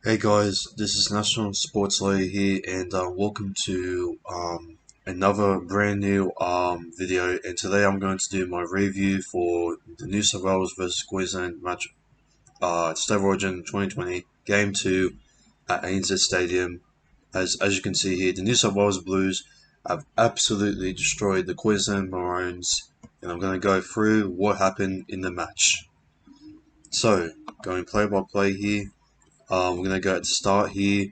Hey guys, this is National Sports Lawyer here, and welcome to another brand new video. And today I'm going to do my review for the New South Wales versus Queensland match, State of Origin 2020, Game 2 at ANZ Stadium. As you can see here, the New South Wales Blues have absolutely destroyed the Queensland Maroons, and I'm going to go through what happened in the match. So, going play by play here. We're going to go at the start here.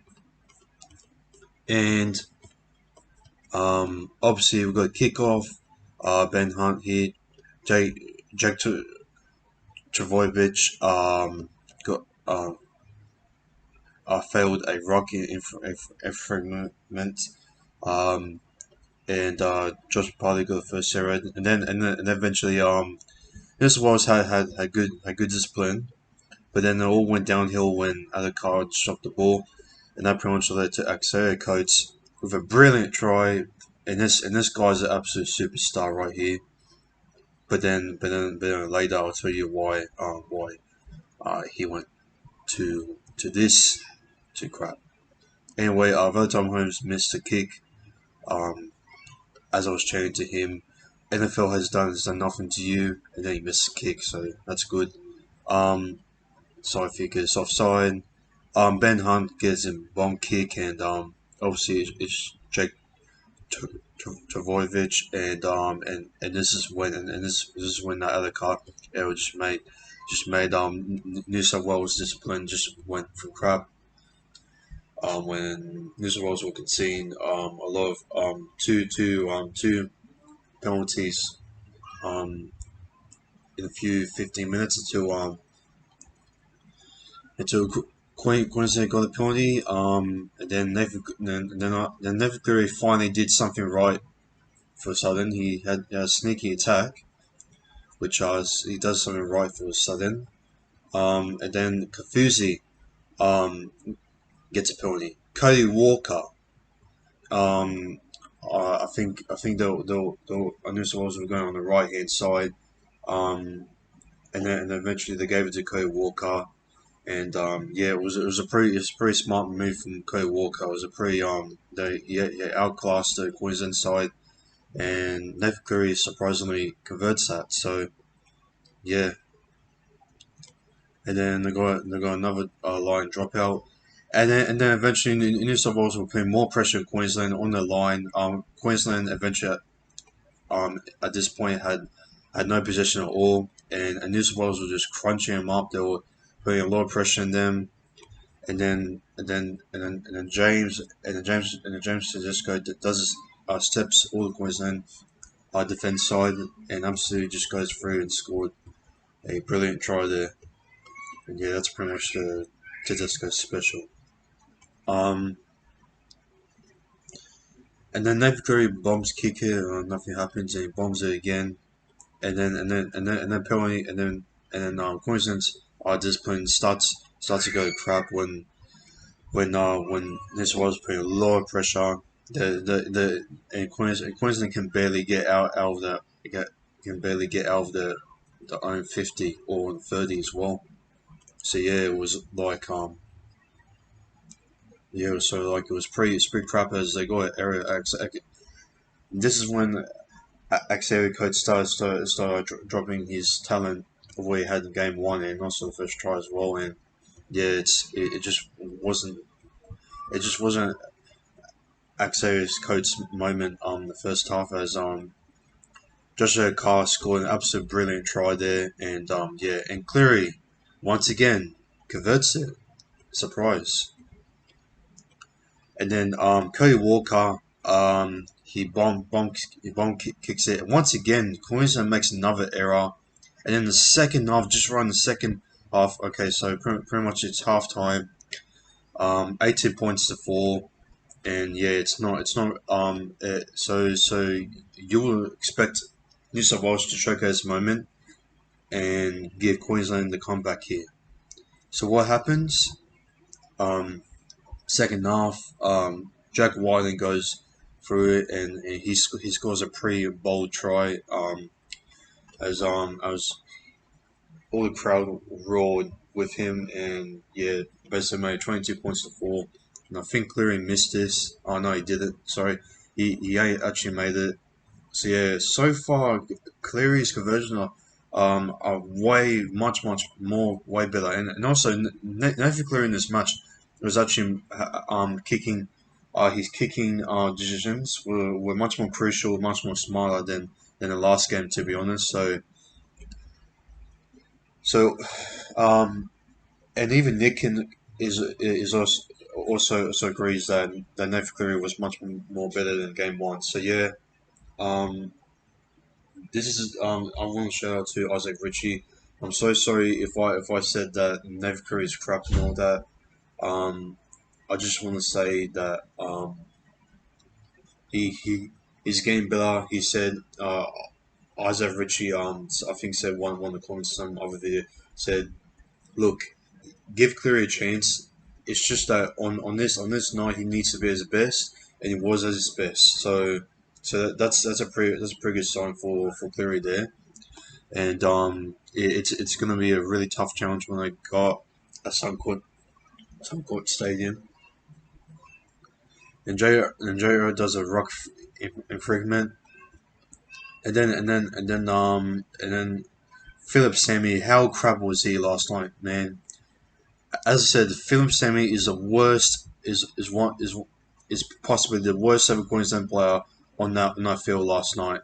And obviously we've got kickoff. Ben Hunt here. Jack Travojevic got failed a rocket infringement. Um, and Josh Parley got the first zero, and then eventually this was had good discipline, but then it all went downhill when other cards dropped the ball, and that pretty much led to Axel Coates with a brilliant try. And this guy's an absolute superstar right here. But then later I'll tell you why he went to this to crap. Anyway, Tom Holmes missed a kick. Um, as I was chatting to him, NFL has done nothing to you, and then he missed a kick, so that's good. Um, so I think it's offside. Ben Hunt gets a bomb kick, and obviously it's Jake Travojevic, and this is when this is when that other car error just made New South Wales discipline just went for crap. When New South Wales were conceding a lot of two penalties in a few 15 minutes until Queensland got a penalty. And then Nathan Cleary finally did something right for a sudden. He had a sneaky attack, which he does something right for a sudden. And then Kafuzi um, gets a penalty. Cody Walker, um, I think the New South Wales were going on the right hand side, um, and then eventually they gave it to Cody Walker. And yeah, it was a pretty smart move from Cody Walker. It was a pretty he outclassed the Queensland side, and Nathan Cleary surprisingly converts that. So yeah, and then they got another line dropout, and then eventually New South Wales were putting more pressure on Queensland on the line. Queensland eventually at this point had no possession at all, and New South Wales were just crunching them up. They were putting a lot of pressure on them, and then James Tedesco does his steps all the Queensland defense side and absolutely just goes through and scored a brilliant try there. And yeah, that's pretty much the Tedesco special. Um, and then Nathan Curry bombs kick it, nothing happens, and he bombs it again, and then penalty, and then Queensland's discipline starts to go to crap when this was putting a lot of pressure. And Queensland can barely get out of the can barely get out of the own 50 or 30 as well. So yeah, it was like yeah, so like it was pretty crap as they got area. This is when Axel Coach started dropping his talent of what he had in game one and also the first try as well. And yeah, it just wasn't Axel's Coach's moment the first half as Joshua Carr scored an absolute brilliant try there, and yeah, and Cleary once again converts it. Surprise. And then Cody Walker, he bomb kicks it. And once again, Queensland makes another error. And then the second half, just around the second half. Okay, so pretty much it's half time. 18 points to 4, and yeah, it's not. So you will expect New South Wales to showcase a moment and give Queensland the comeback here. So what happens? Um, Second half, Jack Whiting goes through it, and he scores a pretty bold try. As all the crowd roared with him, and yeah, basically made 22 points to four. And I think Cleary missed this. Oh no, he did it. Sorry, he actually made it. So yeah, so far Cleary's conversion are way much more way better, and also Nathan Cleary in this match was actually kicking. His kicking decisions were much more crucial, much more smarter than the last game, to be honest. So and even is also agrees that Nathan Cleary was much more better than game one. So yeah, um, this is I want to shout out to Isaac Ritchie. I'm so sorry if I said that Nathan Cleary is crap and all that. Um, I just want to say that he's getting better. He said Isaac Ritchie I think said one of the comments on some other video said, look, give Cleary a chance. It's just that on this night he needs to be at his best, and he was at his best. So that's a pretty good sign for Cleary there. And it's gonna be a really tough challenge when I got a Suncorp Stadium. And J.R. does a rock infringement, and then Philip Sammy. How crap was he last night, man? As I said, Philip Sammy is the worst. Is possibly the worst ever Queensland player on that field last night.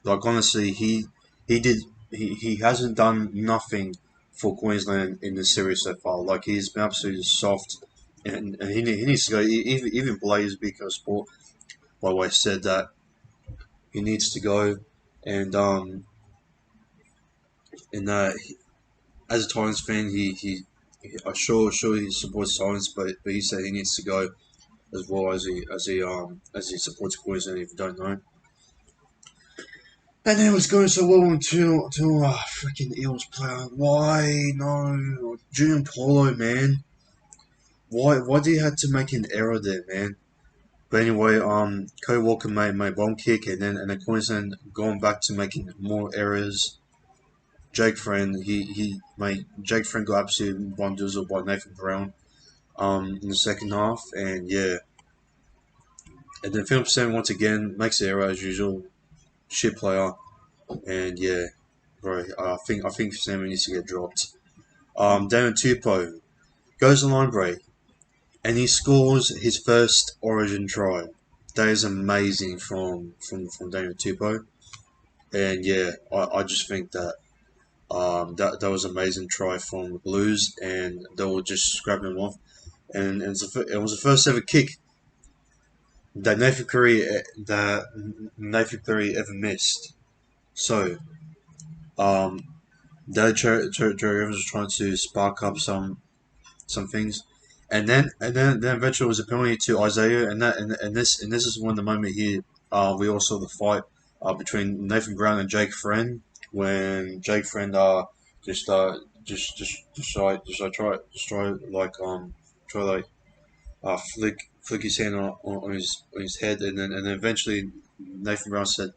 Like honestly, he did he hasn't done nothing for Queensland in the series so far. Like he's been absolutely soft, and he needs to go. Even Blaze because Sport, by the way, said that he needs to go, and as a Titans fan, I sure he supports Titans, but he said he needs to go as well as he supports Queensland. If you don't know, and then it was going so well until freaking Eels player. Why no Julian Paulo, man? Why do you have to make an error there, man? But anyway, Cody Walker made one kick, and then Queensland going back to making more errors. Jake Friend got absolutely bamboozled by Nathan Brown in the second half, and yeah, and then Philip Sam once again makes the error as usual, shit player, and yeah, bro, I think Sam needs to get dropped. Daniel Tupou goes on line break, and he scores his first Origin try. That is amazing from Daniel Tupou, and yeah, I just think that that was an amazing try from the Blues, and they were just scrapping him off. And it was the first ever kick that Nathan Curry ever missed. So, um, Jerry Evans was trying to spark up some things, and then eventually it was a penalty to Isaiah, and this is when the moment here we all saw the fight between Nathan Brown and Jake Friend when Jake Friend just try like flick his hand on his head, and then eventually Nathan Brown said,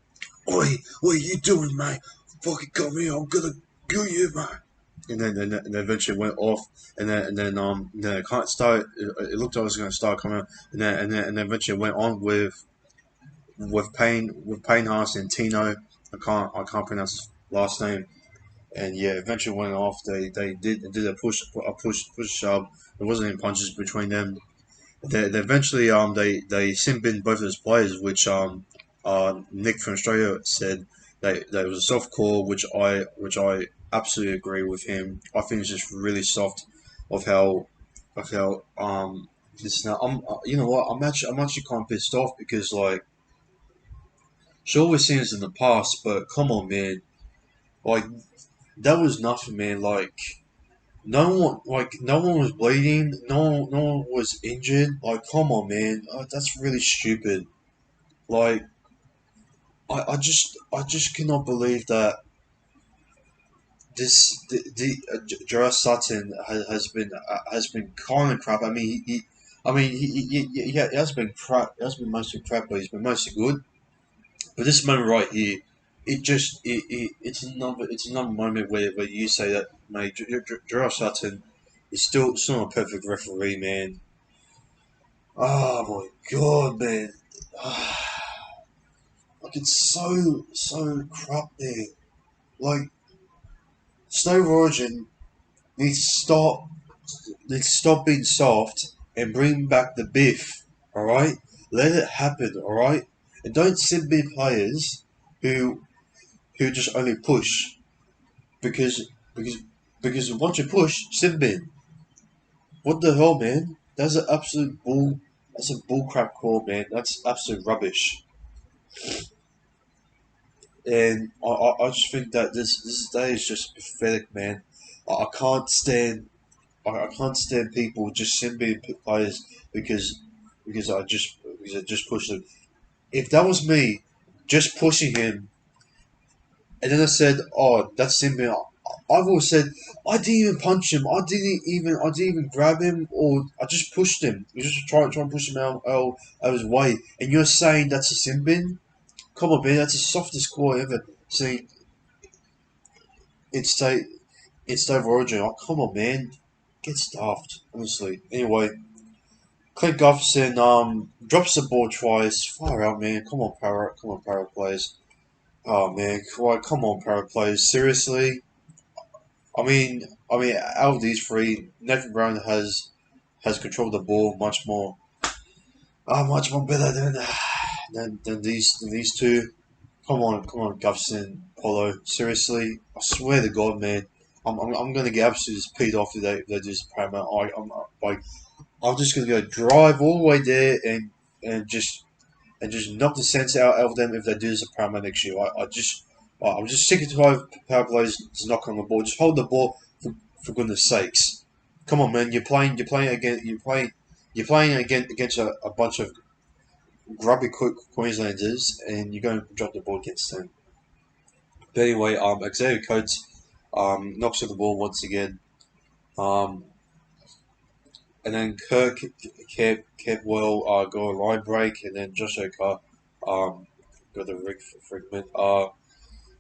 "Oi, what are you doing, mate? Fucking come here, I'm gonna kill you, mate." And then eventually went off, and then it can't start. It looked like it was going to start coming out, and then eventually went on with Payne Haas and Tino. I can't pronounce his last name, and yeah, eventually went off. They did a push shove. There wasn't any punches between them. They eventually they sim binned both of those players, which Nick from Australia said that was a soft call, which I absolutely agree with him. I think it's just really soft of how this now. You know what, I'm actually kind of pissed off because like sure we've seen this in the past, but come on, man, like that was nothing, man. No one was bleeding. No one was injured. Like, come on, man. That's really stupid. Like, I just cannot believe that Gerard Sutton has been kind of crap. He has been crap. He has been mostly crap, but he's been mostly good. But this moment right here, it's another moment where you say that, mate, Gerard Sutton. He's still not a perfect referee, man. Oh my god, man. Like it's so crap there. Like Snow Origin needs to stop needs to stop being soft and bring back the biff. Alright? Let it happen, alright? And don't send me players who just only push because because because once you push, sin bin. What the hell, man? That's an absolute bull. That's a bullcrap call, man. That's absolute rubbish. And I just think that this day is just pathetic, man. I can't stand I can't stand people just simply players because because I just push them. If that was me, just pushing him, and then I said, "Oh, that's simply," I've always said, "I didn't even punch him. I didn't even grab him, or I just pushed him. You just try and push him out of his way." And you're saying that's a sin bin? Come on, man, that's the softest score ever. See, it's a it's over origin. Oh, come on, man, get stuffed. Honestly. Anyway, Clint Gutherson drops the ball twice. Far out, man. Come on, Parrot players. Oh man, come on, Parrot players. Seriously. Out of these three, Nathan Brown has controlled the ball much more better than these two. Come on, Gutherson, Polo. Seriously, I swear to God, man, I'm gonna get absolutely peed off if they do this Paramount. I'm just gonna go drive all the way there and just knock the sense out of them if they do this at Paramount next year. I'm just sick and tired of power plays to knock on the ball. Just hold the ball for goodness sakes. Come on, man. You're playing against a bunch of grubby Queenslanders, and you're going to drop the ball against them. But anyway, Xavier Coates knocks at the ball once again. Um, and then Kirk kept well got a line break, and then Josh Oka got the rig fragment.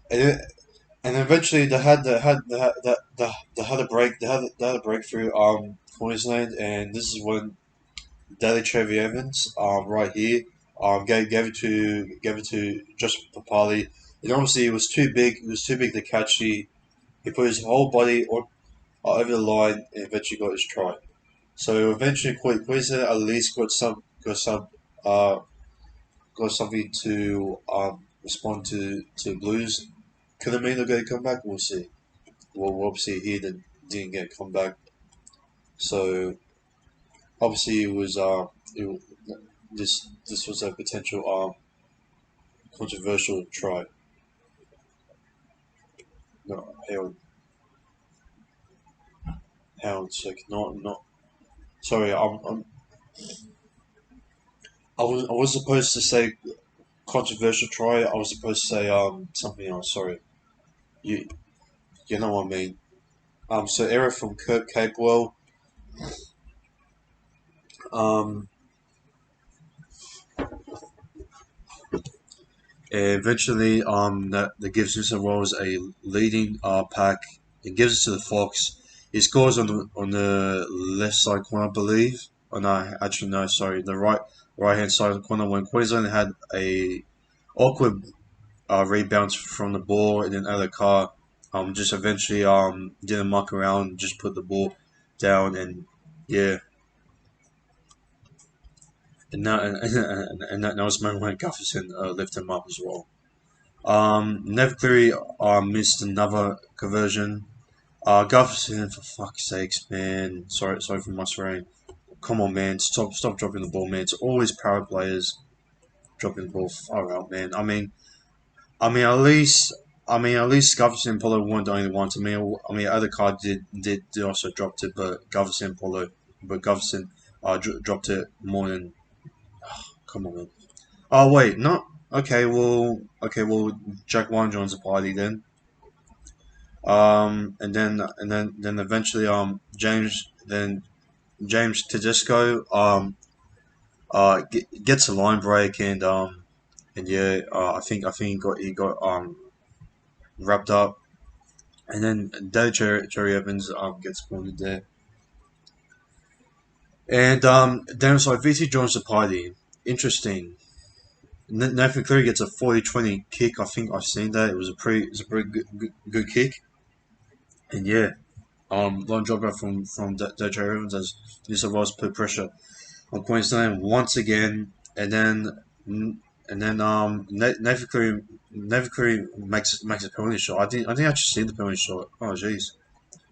And then, and eventually they had a break they had a breakthrough Queensland, and this is when Daly Trevi Evans right here gave it to Josh Papali. And obviously it was too big to catch. He put his whole body over the line and eventually got his try. So eventually Queensland at least uh got something to respond to Blues. Could it mean they're going to come back? We'll see. We'll obviously he didn't get a comeback. So obviously it, this was a potential controversial try. No, hang on a sec. Not sorry. I was supposed to say controversial try. I was supposed to say something else. Sorry. You you know what I mean. So error from Kurt Capewell. Um, Eventually, that gives New South Wales a leading pack. It gives it to the Fox. He scores on the left side corner, I believe. Oh no, actually no, sorry, the right hand side of the corner when Queensland had a awkward rebounds from the ball, and then Alakar just eventually didn't muck around, just put the ball down, and yeah, and that was the moment when Gutherson lifted him up as well. Nev Cleary missed another conversion. Gutherson, for fuck's sakes, man. Sorry for my swearing. Come on, man. Stop dropping the ball, man. It's always power players dropping the ball far out, man. I mean, at least Gutherson and Polo weren't the only ones. Other card did also dropped it, but Gutherson dropped it more than. Come on, man. Oh wait, not okay. Well, Jack One joins the party then. Then eventually James Tedesco gets a line break and yeah I think he got wrapped up, and then Jerry Evans gets wounded there. And then it's like VT joins the party. Interesting. Nathan Cleary gets a 40-20 kick. I think I've seen that. It was a pretty good kick. And yeah, long job out from Dejo Evans as New South Wales put pressure on Queensland once again. And then Nathan Cleary makes a penalty shot. I didn't actually see the penalty shot. Oh jeez.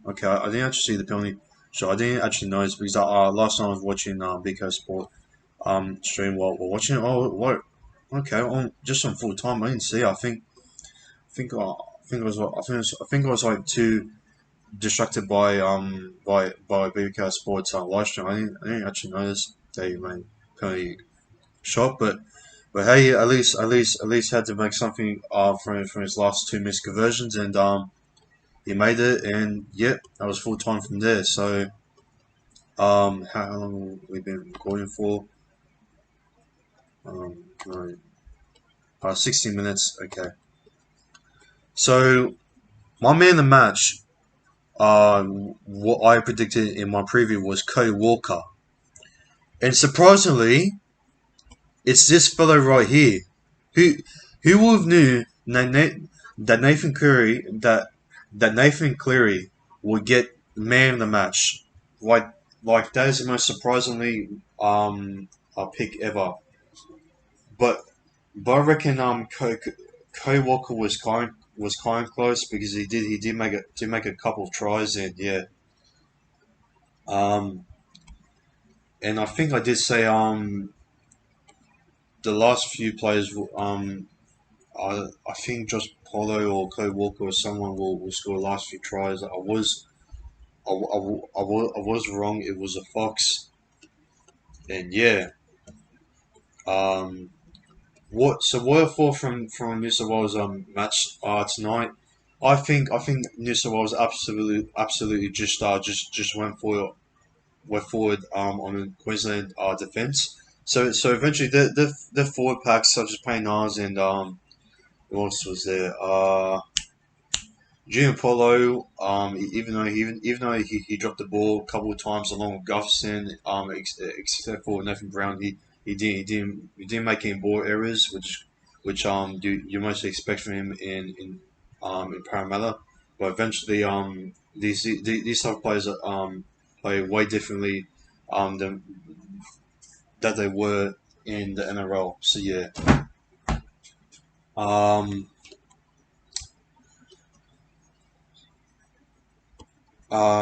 Okay, I didn't actually see the penalty shot. I didn't actually notice because last time I was watching BK Sport stream while watching it. Oh what? Okay, just on full time. I didn't see. I think I was like too distracted by BK Sports live stream. I didn't actually notice that he made penalty shot, but hey, at least had to make something from his last two missed conversions, and he made it, and yep, that was full time from there. So how long have we been recording for? No, 16 minutes. Okay, so my man of the match, what I predicted in my preview was Cody Walker, and surprisingly, it's this fellow right here. Who who would have knew that Nathan Cleary would get man of the match? Like like that is the most surprisingly a pick ever. But I reckon Cody Walker was kind of close because he did make a couple of tries, and yeah, um and I think I did say the last few players I think Josh Polo or Cody Walker or someone will score the last few tries. I was wrong. It was a Fox, and yeah. Um, what I thought from New South Wales match tonight. I think New South Wales absolutely just went forward on the Queensland defense. So eventually the forward packs such as Payne Niles and who else was there? Junior Polo, even though he dropped the ball a couple of times along with Gutherson, except for Nathan Brown, he didn't make any ball errors, which you mostly expect from him in Parramatta. But eventually these type of players play way differently than that they were in the NRL. So yeah. Um,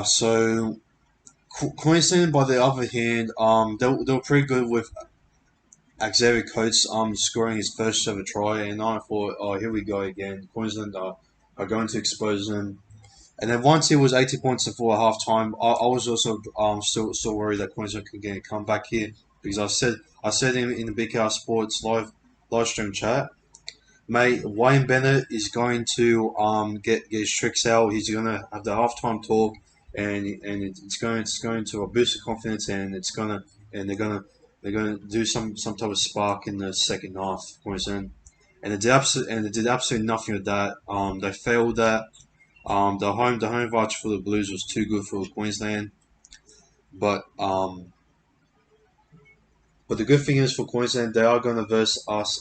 so Queensland, by the other hand, they were pretty good with Xavier Coates scoring his first ever try, and I thought, oh, here we go again. Queensland are going to expose them. And then once it was 80 points before half time, I was also still worried that Queensland could get a comeback here because I said in the BKR Sports live stream chat, mate, Wayne Bennett is going to get his tricks out. He's going to have the halftime talk, and it's going to boost the confidence, and they're gonna do some type of spark in the second half, Queensland, and they did absolutely nothing with that. They failed that. The home advantage for the Blues was too good for Queensland, but the good thing is for Queensland, they are going to verse us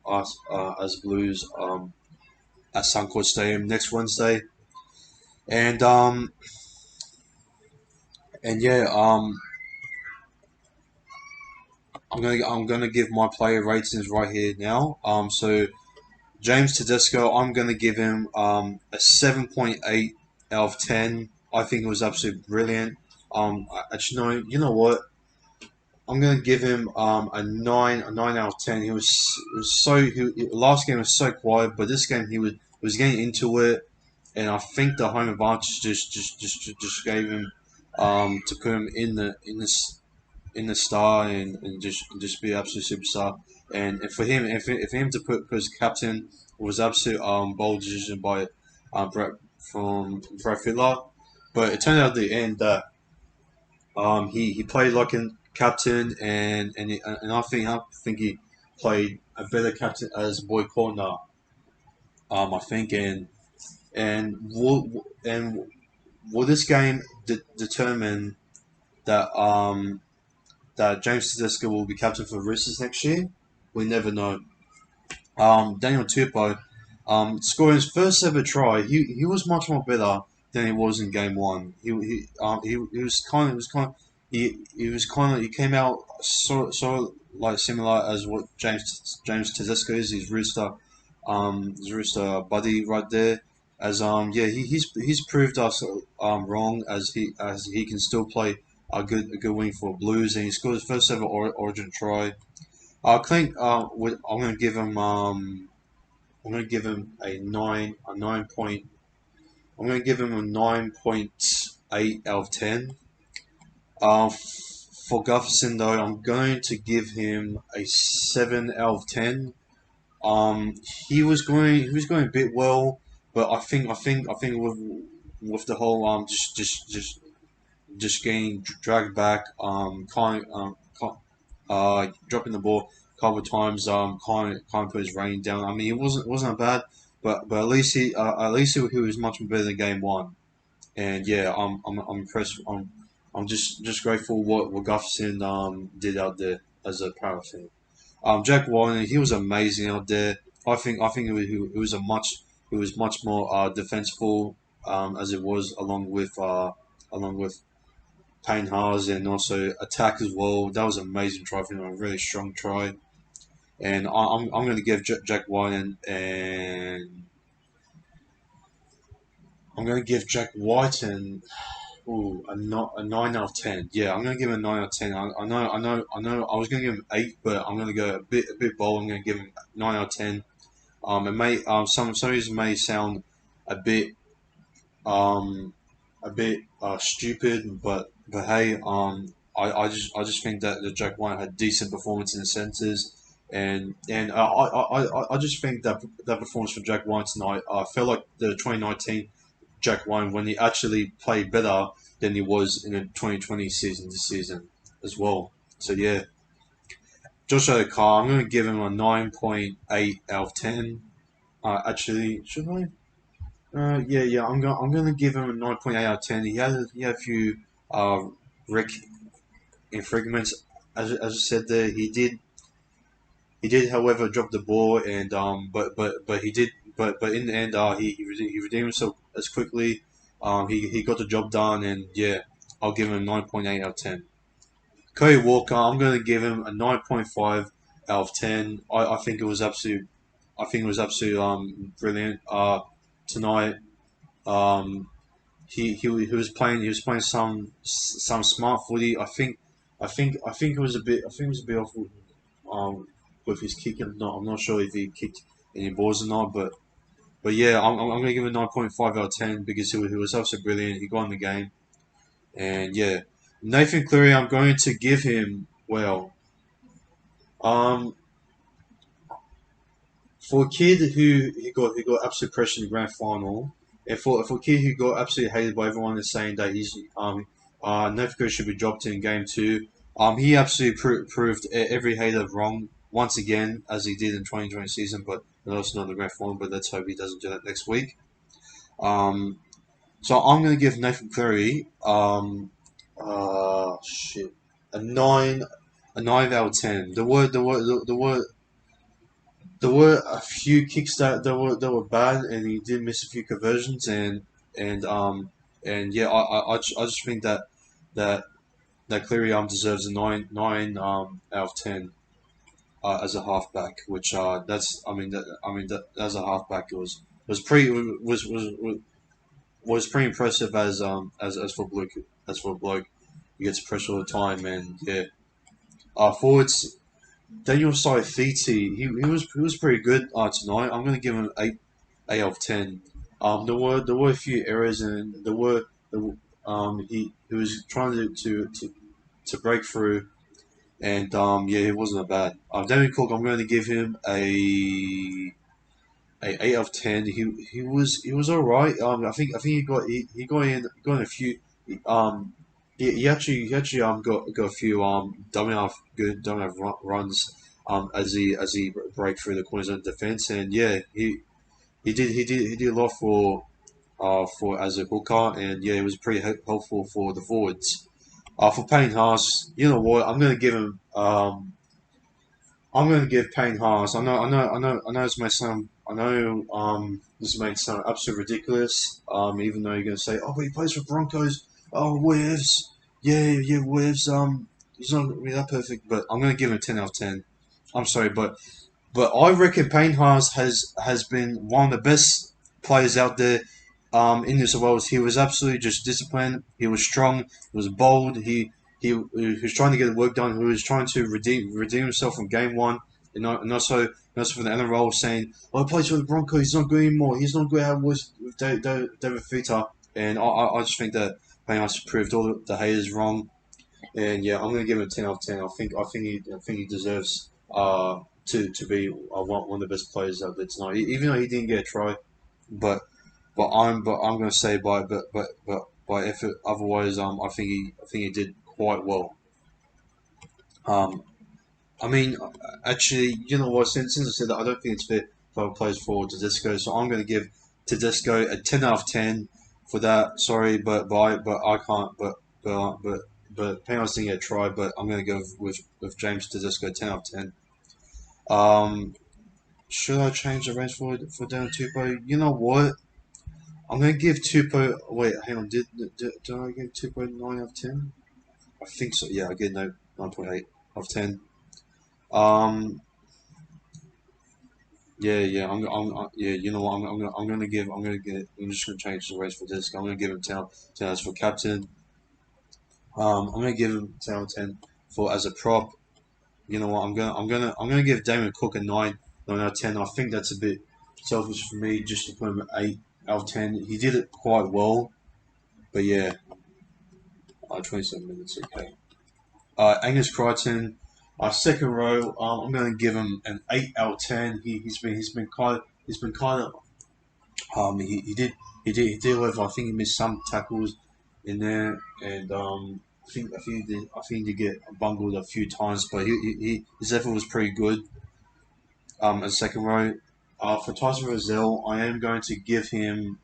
as Blues at Suncorp Stadium next Wednesday, and yeah, I'm gonna give my player ratings right here now. So James Tedesco, I'm gonna give him a 7.8 out of 10. I think it was absolutely brilliant. Actually, no, you know what? I'm gonna give him a nine out of 10. Last game was so quiet, but this game he was getting into it, and I think the home advantage just gave him to put him in the star, and just be absolute superstar. And for him to put as captain was absolute bold decision by Brett Fittler. But it turned out at the end that he played like a captain, and I think he played a better captain as Boy Corner. I think, and will this game determine that that James Tedesco will be captain for the Roosters next year. We never know. Daniel Tupou, scoring his first ever try, he was much more better than he was in game one. He was kind of he came out so like similar as what James Tedesco is, his Rooster buddy right there. As yeah, he's proved us wrong, as he can still play a good wing for Blues, and he scored his first ever Origin try. I think I'm gonna give him a 9 point. I'm gonna give him a 9.8 out of 10. For Gutherson though, I'm going to give him a 7 out of 10. Um, he was going a bit well, but I think with the whole just getting dragged back, dropping the ball a couple of times, kind of put his rain down. I mean, it wasn't bad, but at least he was much better than game one. And yeah, I'm impressed. I'm just grateful what Gutherson did out there as a power thing. Jack Warner, he was amazing out there. I think it was a much it was much more defenseful as it was along with Payne Haas, and also attack as well. That was an amazing try for him, a really strong try. And I'm going to give Jack White and I'm going to give Jack White and ooh, a 9 out of 10. Yeah, I'm going to give him a 9 out of 10. I know. I was going to give him 8, but I'm going to go a bit bold. I'm going to give him 9 out of 10. It may some of these may sound a bit um stupid, but hey, I just think that the Jack White had decent performance in the centres, and I just think that that performance from Jack White tonight, I felt like the 2019 Jack White when he actually played better than he was in the 2020 season this season as well. So yeah, Josh O'Carr, I'm going to give him a 9.8 out of 10. Actually, should I? I'm gonna give him a 9.8 out of 10. He had a few uh Rick infringements, as I said there. He did, however, drop the ball, and but he did, but in the end, he redeemed himself as quickly. He got the job done, and yeah, I'll give him a 9.8 out of 10. Cody Walker, I'm gonna give him a 9.5 out of 10. I think it was absolute brilliant tonight. Um, he was playing some smart footy. I think it was a bit off um with his kicking. I'm not sure if he kicked any balls or not, but yeah, I'm gonna give him a 9.5 out of 10 because he was absolutely brilliant. He got in the game, and yeah, Nathan Cleary, I'm going to give him um for a kid who got absolute pressure in the grand final, and for a kid who got absolutely hated by everyone is saying that he's Nefuko should be dropped in game two. He absolutely proved every hater wrong once again, as he did in 2020 season, but also not the grand final. But let's hope he doesn't do that next week. Um, so I'm going to give Nathan Cleary shit a 9 out of 10. There were a few kicks that were bad, and he did miss a few conversions, and um and yeah, I just think that that Cleary deserves a 9 out of 10 as a halfback, which that's I mean that as a halfback it was pretty was pretty impressive as for a bloke who gets pressure all the time, and yeah, forwards. Daniel Saifiti, he was pretty good tonight. I'm gonna give him 8 out of 10. There were a few errors, and he was trying to break through, and yeah, it wasn't bad. Damien Cook, I'm going to give him a 8 out of 10. He was all right. I think he got in a few. Um, he actually got a few dumb enough runs as he break through the Queensland defense, and yeah, he did a lot for as a hooker, and yeah, it was pretty helpful for the forwards. For Payne Haas, you know what? I'm gonna give Payne Haas. I know this may sound. I know this may sound absolutely ridiculous. Even though you're gonna say, oh, but he plays for Broncos. Oh, Wolves. Yeah, Wolves. He's not gonna be that perfect, but I'm gonna give him a 10 out of 10. I'm sorry, but I reckon Payne Haas has been one of the best players out there in this world. He was absolutely just disciplined. He was strong. He was bold. He was trying to get the work done. He was trying to redeem himself from game one, and also for the NRL saying, "Oh, he plays for the Broncos. He's not good anymore. He's not good how it was with David Fita." And I just think that Payne Haas proved all the haters wrong. And yeah, I'm gonna give him a 10 out of 10. I think he deserves to be one of the best players out there tonight. Even though he didn't get a try, but I'm gonna say by effort. Otherwise, I think he did quite well. Um, I mean, actually, you know what? Since I said that, I don't think it's fair for players for Tedesco, so I'm gonna give Tedesco a 10 out of 10 for that. Sorry, but I can't. But Penalty didn't get a try. But I'm gonna go with James Tedesco 10 out of 10. Um, should I change the range for Dan Tupou? You know what? I'm gonna give Tupou. Wait, hang on. Did I give Tupou 9 out of 10? I think so. Yeah, I get no 9.8 out of 10. Um, yeah. Yeah. You know what? I'm gonna get. I'm just gonna change the race for this. I'm gonna give him 10 as for captain. I'm gonna give him 10 out of 10 for as a prop. You know what? I'm gonna give Damon Cook a 9 out of 10. I think that's a bit selfish for me just to put him at 8 out of 10. He did it quite well, but yeah, 27 minutes. Okay. Angus Crichton, second row. I'm going to give him an 8 out of 10. He's been kind of he did well. I think he missed some tackles in there, and I think he did get bungled a few times, but his effort was pretty good. As second row, for Tyson Rozelle, I am going to give him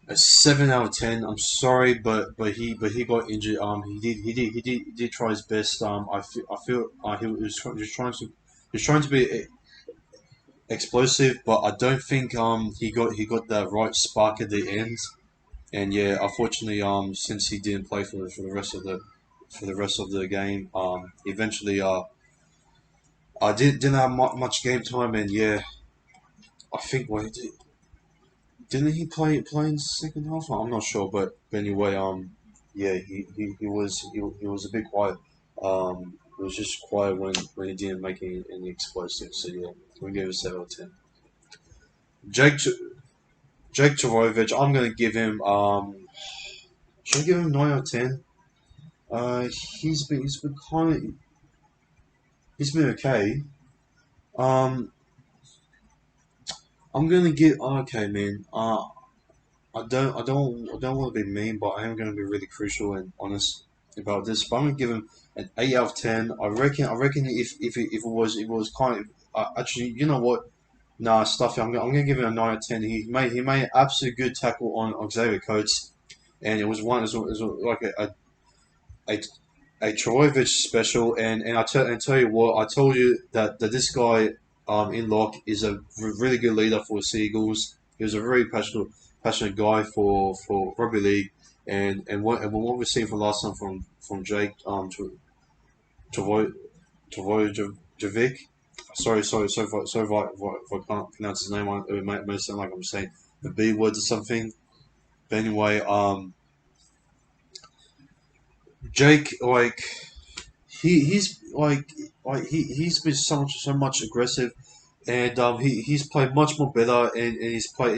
a 7 out of 10. I'm sorry, but he got injured. He did try his best. I feel he was trying to be explosive, but I don't think he got that right spark at the end. And yeah, unfortunately, since he didn't play for the rest of the game, eventually I didn't have much game time, and yeah, I think didn't he play in the second half? I'm not sure, but anyway, yeah, he was a bit quiet. It was just quiet when he didn't make any explosives. So yeah, we give it a 7 out of 10. Jake Jake Tavovic, I'm gonna give him should I give him 9 out of 10? He's been kind of he's been okay. Um, I'm gonna give okay, man. I don't want to be mean, but I am going to be really crucial and honest about this. But I'm going to give him an 8 out of 10. I reckon if it was kind of actually, you know what? Nah, stuff it. I'm going to give him a 9 out of 10. He made an absolute good tackle on Xavier Coates, and it was like a a Trojevich special. And tell you what, I told you that this guy in lock is a really good leader for Seagulls. He was a very passionate guy for rugby league, and what we've seen from last time from Jake Travojevic. Sorry if I can't pronounce his name. It may sound like I'm saying the B words or something. But anyway, Jake he's he's been so much aggressive, and he's played much more better, and he's played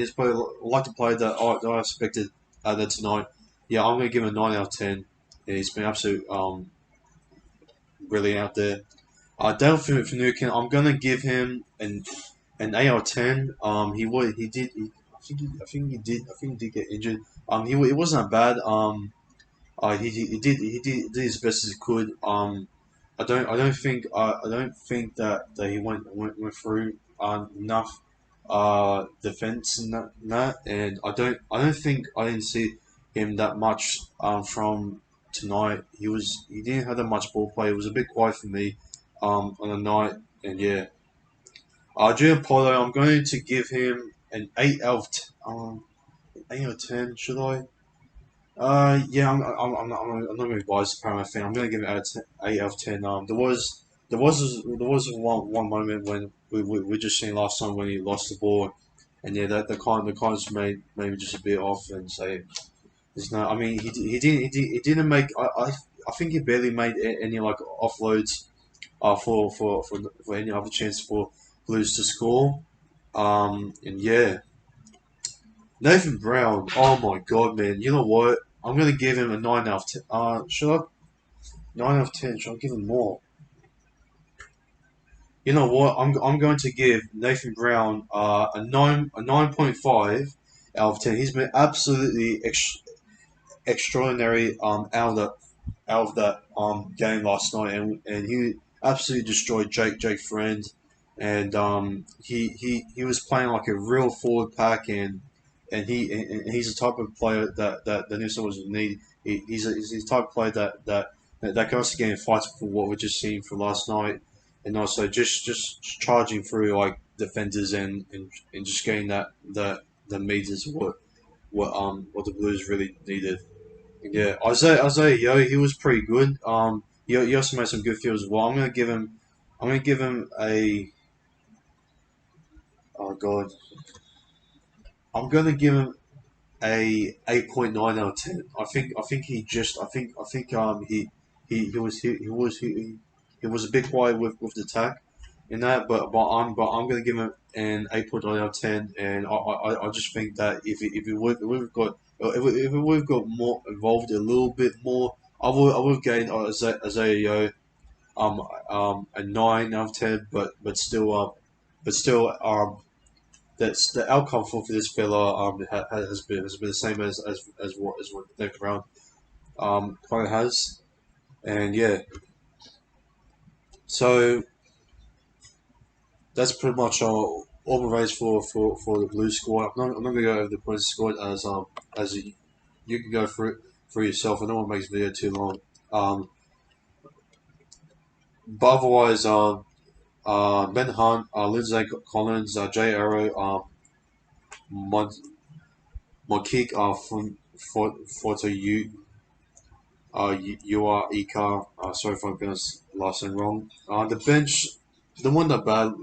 like the player that I expected there tonight. Yeah, I'm gonna give him a 9 out of 10. Yeah, he's been absolute brilliant out there. Dale Finucane, I'm gonna give him an 8 out of 10. He did I think he did get injured. He wasn't that bad. He did his best as he could. I don't think that he went through enough defense in that, and I don't think I didn't see him that much from tonight. He didn't have that much ball play. It was a bit quiet for me on the night, and yeah. Julian Polo, I'm going to give him an 8 out of 10. Should I? Yeah, I'm not going to be biased Paramount fan. I'm going to give it 8 out of 10. There was one moment when we just seen last time when he lost the ball, and yeah, that the kind just made maybe just a bit off and say there's no. I mean, he didn't make. I think he barely made any like offloads for any other chance for Blues to score. And yeah, Nathan Brown. Oh my god, man! You know what? I'm gonna give him a 9 out of 10. Should I 9 out of 10? Should I give him more? You know what? I'm going to give Nathan Brown a 9.5 out of 10. He's been absolutely extraordinary out of that game last night, and he absolutely destroyed Jake Friend, and he was playing like a real forward pack, and he's the type of player that the New South Wales need. He's the type of player that can also get in fights for what we just seen for last night, and also just charging through like defenders and just getting the meters what the Blues really needed. Yeah, Isaiah Yo, he was pretty good. He also made some good fields as well. I'm gonna give him a. Oh god, I'm gonna give him a 8.9 out of 10. I think he was a bit quiet with the attack in that, but I'm gonna give him an 8.9 out of 10, and I just think that if we've got if we've got more involved a little bit more, I would have gained Isaiah Yo a 9 out of 10, but still that's the outcome for this fella has been the same as what Nathan Brown kind of has, and yeah, so that's pretty much all the race for the blue squad. I'm not gonna go over the points scored as you can go through for yourself. I don't want to make this video too long. But otherwise, Ben Hunt, Lindsay Collins, Jay Arrow, Mon Monkique, for you. You are Ika. Sorry if I'm pronouncing the last name wrong. The bench, the one that bad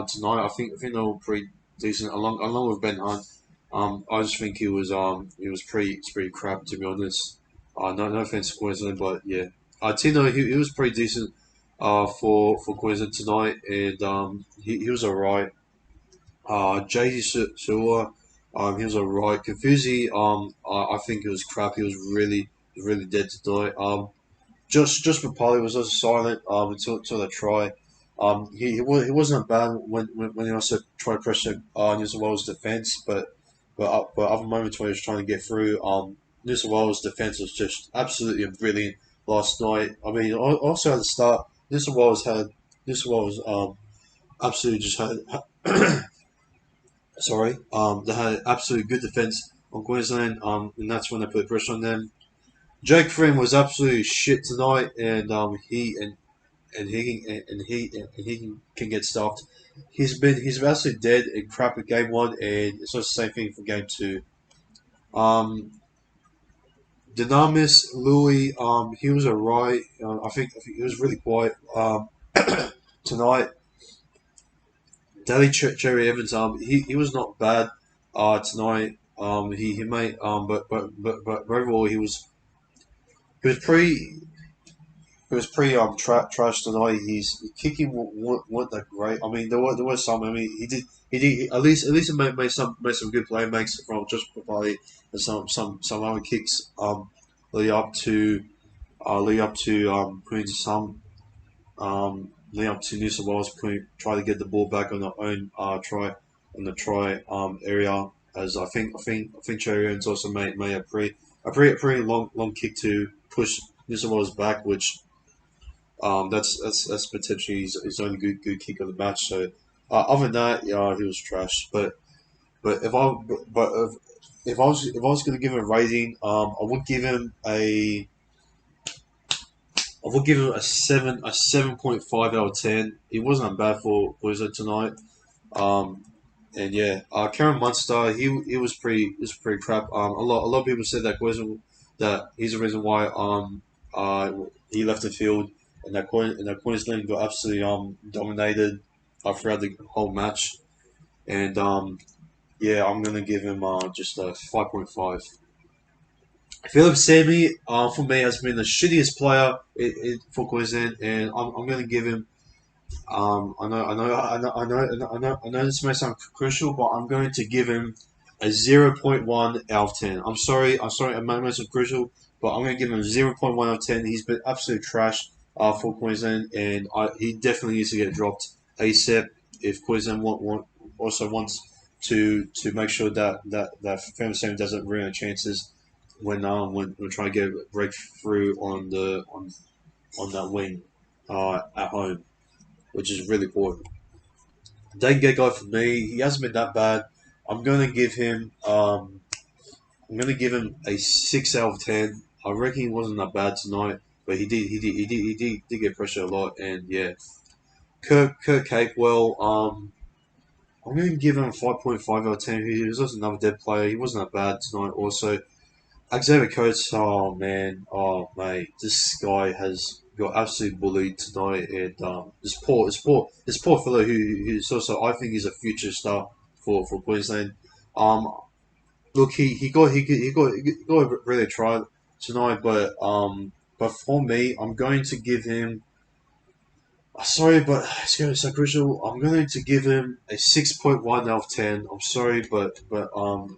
tonight. I think they were pretty decent. Along with Ben Hunt. I just think he was pretty crap to be honest. No offense to Queensland, but yeah. Tino he was pretty decent. For Queensland tonight, and he was alright. JD Sewer, he was alright. Confusi, I think he was crap. He was really dead to die. Just Papali was also silent until the try. He wasn't bad when he also tried pressure New South Wales defense, but other moments when he was trying to get through, New South Wales defense was just absolutely brilliant last night. I mean, also at the start, New South Wales absolutely just had sorry, they had absolutely good defense on Queensland, and that's when they put pressure on them. Jake Friend was absolutely shit tonight, and he can get stuffed. He's absolutely dead and crap at game one, and it's not the same thing for game two. Um, Dynamis Louis, he was alright. I think he was really quiet tonight. Cherry Evans, he was not bad tonight. He made but overall he was pretty trash tonight. His kicking wasn't that great. I mean, there was some. I mean, he did at least he made some good playmakes from just probably and some other kicks lead up to putting some lead up to New South Wales try to get the ball back on their own try area. As I think Cherry Evans also made a pretty long kick to push New South Wales back, which that's potentially his only good kick of the match. So other than that, yeah, he was trash. But if I but if I was going to give him a rating, I would give him a 7.5 out of 10. It wasn't bad for Blizzard tonight. Um, and yeah, Karen Munster, he was pretty crap. A lot of people said that he's the reason why he left the field, and that Queensland got absolutely dominated throughout the whole match. And yeah, I'm gonna give him just a 5.5. Philip Sammy, for me, has been the shittiest player for Queensland, and I'm going to give him. I know this may sound crucial, but I'm going to give him a 0.1 out of 10. I'm sorry, it might sound crucial, but I'm going to give him a 0.1 out of 10. He's been absolute trash for Queensland, and he definitely needs to get dropped ASAP if Queensland also wants to make sure that Philip Sammy doesn't ruin their chances when we're trying to get a breakthrough on that wing at home, which is really important. Dane guy for me, he hasn't been that bad. I'm gonna give him I'm gonna give him a 6 out of 10. I reckon he wasn't that bad tonight, but he did get pressure a lot, and yeah. Kurt Capewell, I'm gonna give him a 5.5 out of 10. He was also another dead player. He wasn't that bad tonight. Also, Xavier Coates, oh man, oh mate, this guy has got absolutely bullied tonight, and this poor fellow who's also, I think, he's a future star for Queensland. Um, look, he got really tried tonight, but for me, I'm going to give him. Sorry, but it's going to be so crucial. I'm going to give him a 6.1 out of 10. I'm sorry, but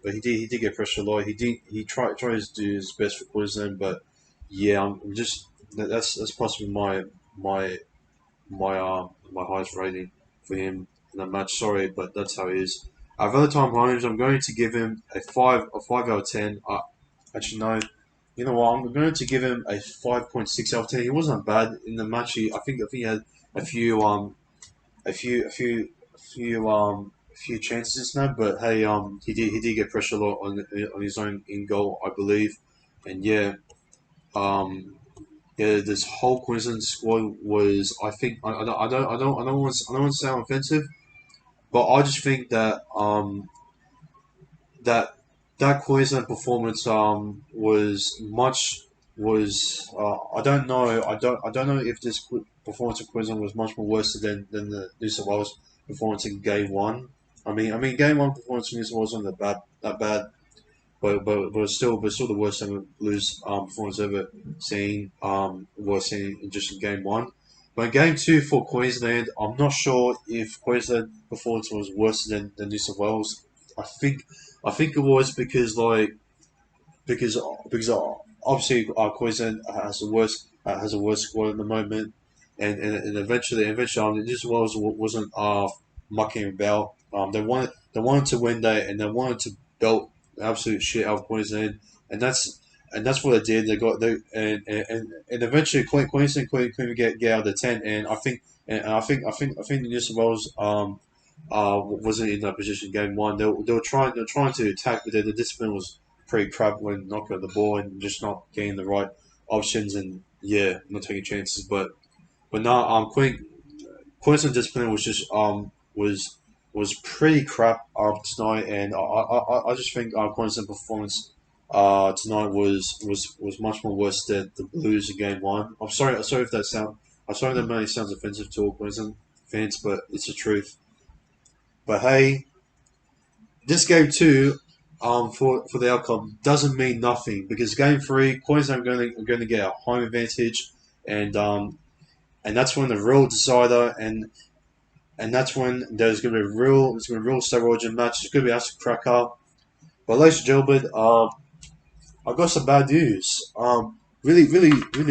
he did get pressure a lot. He tried to do his best for Queensland, but yeah, I'm just that's possibly my highest rating for him in that match. Sorry, but that's how he is. Valentine Holmes, I'm going to give him a 5 out of 10. Actually no, you know what? I'm going to give him a 5.6 out of 10. He wasn't bad in the match. I think he had a few a few a few a few chances now, but hey, he did get pressure a lot on his own in goal, I believe, and yeah, um, yeah, this whole Queensland squad was, I think, I don't want to sound offensive, but I just think that that Queensland performance was I don't know if this performance of Queensland was much more worse than the New South Wales performance in Game One. I mean, Game One performance in New South Wales wasn't that bad, but still the worst ever Blues performance ever seen was seen just in Game One. But in Game Two for Queensland, I'm not sure if Queensland performance was worse than New South Wales. I think I think it was because obviously Queensland has a worse squad at the moment, and eventually New South Wales wasn't mucking about. They wanted to win that, and they wanted to belt the absolute shit out of Queensland, and that's what they did. And eventually Queensland couldn't get out of the 10, and I think the New South Wales wasn't in that position game one. They were trying to attack, but the discipline was pretty crap when knocking at the ball and just not getting the right options, and yeah, not taking chances. But now Queensland discipline was just was pretty crap tonight, and I just think Queensland performance tonight was much more worse than the Blues in game one. I'm sorry if that maybe sounds offensive to all Queensland fans, but it's the truth. But hey, this game two, for the outcome doesn't mean nothing because game three, Queensland are going to get a home advantage, and that's when the real decider, and that's when there's gonna be a real steroid match. It's gonna be absolute cracker. But ladies and gentlemen, I've got some bad news. Really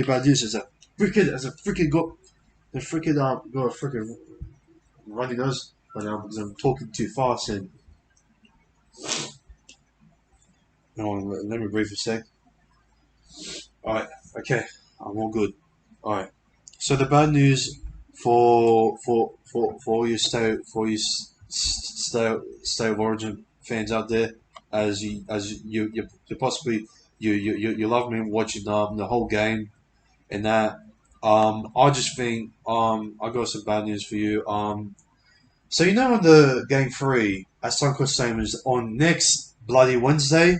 bad news. As a freaking got a freaking runny nose right now because I'm talking too fast and. Hold on, let me breathe for a sec. Alright, okay, I'm all good. Alright. So the bad news for all you stay of origin fans out there, you possibly you love me watching the whole game and that. I just think I got some bad news for you. So you know the game three at Suncorp Stadium is on next bloody Wednesday.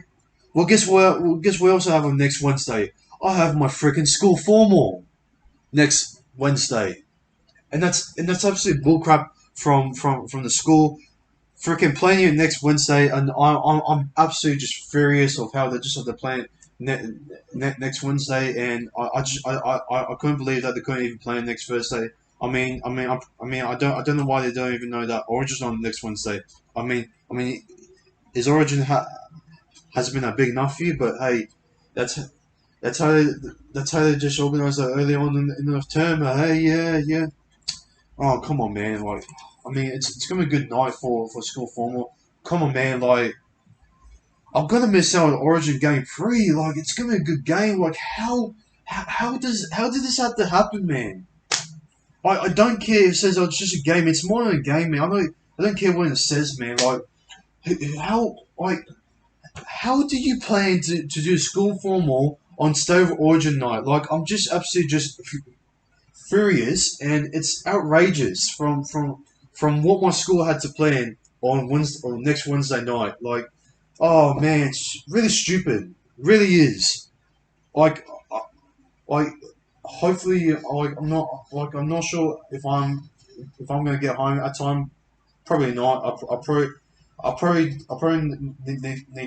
Well, guess what? Well, guess we also have on next Wednesday. I have my freaking school formal next Wednesday, and that's absolute bullcrap from the school. Freaking playing it next Wednesday, and I'm absolutely just furious of how they just have to play it next Wednesday, and I couldn't believe that they couldn't even play it next Thursday. I don't know why they don't even know that Origin's on next Wednesday. I mean, is Origin has been that big enough for you? But hey, that's that's how they, that's how they just organise that early on in the term. Hey, yeah. Oh, come on, man. Like, it's gonna be a good night for school formal. Come on, man. Like, I'm gonna miss out on Origin Game 3. Like, it's gonna be a good game. Like, how did this have to happen, man? I don't care if it says, oh, it's just a game. It's more than a game, man. I don't care what it says, man. Like, how like how do you plan to do school formal on State of Origin night? Like, I'm just absolutely just furious, and it's outrageous from what my school had to plan on Wednesday or next Wednesday night. Like, oh man, it's really stupid. Really is. Like, like hopefully, I'm not sure if I'm gonna get home at time. Probably not. I probably need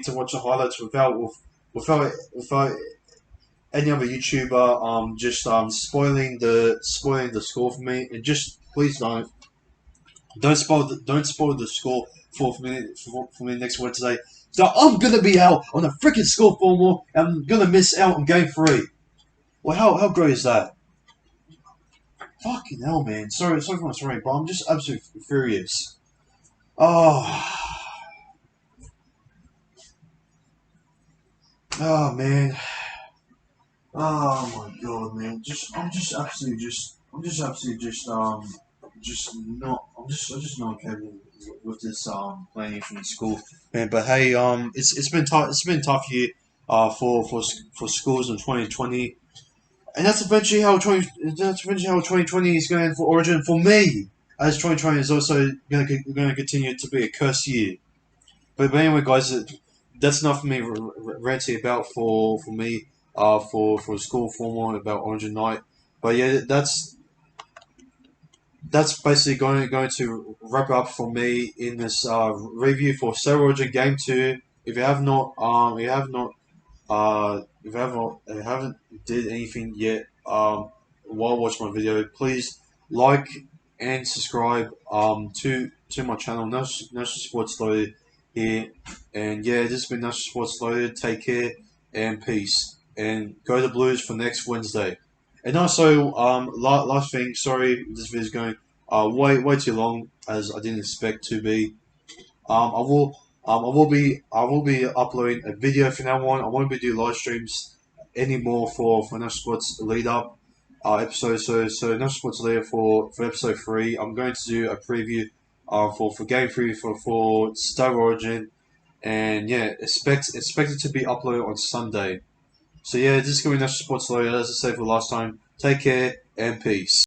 to watch the highlights without any other YouTuber just spoiling the score for me. And just please don't spoil the score for me next Wednesday. So I'm gonna be out on a freaking score formal. I'm gonna miss out on game three. Well, how great is that? Fucking hell, man. Sorry for my swearing, but I'm just absolutely furious. Oh, oh man. Oh my god, man! I'm just absolutely just not. I'm just not okay with this planning from the school, man. But hey, it's been tough. It's been a tough year, for schools in 2020, and that's eventually how 2020 is going for Origin for me. As 2020 is also going to continue to be a cursed year. But anyway, guys, that's enough for me ranting about for me for school formal about Orange and Night. But yeah, that's basically going to wrap up for me in this review for Star Origin Game Two. If you have not if you haven't did anything yet while watching my video, please like and subscribe to my channel, National Sports Loaded here. And yeah, this has been National Sports Loaded. Take care and peace. And go to Blues for next Wednesday. And also, last thing, sorry, this video is going way too long as I didn't expect to be. I will be uploading a video from now on. I won't be doing live streams anymore for National Sports Lead Up episode. So National Sports Lead Up for episode 3. I'm going to do a preview for game 3 for Star Origin, and yeah, expect it to be uploaded on Sunday. So yeah, this is going to be National Sports Lawyer. As I said for the last time, take care and peace.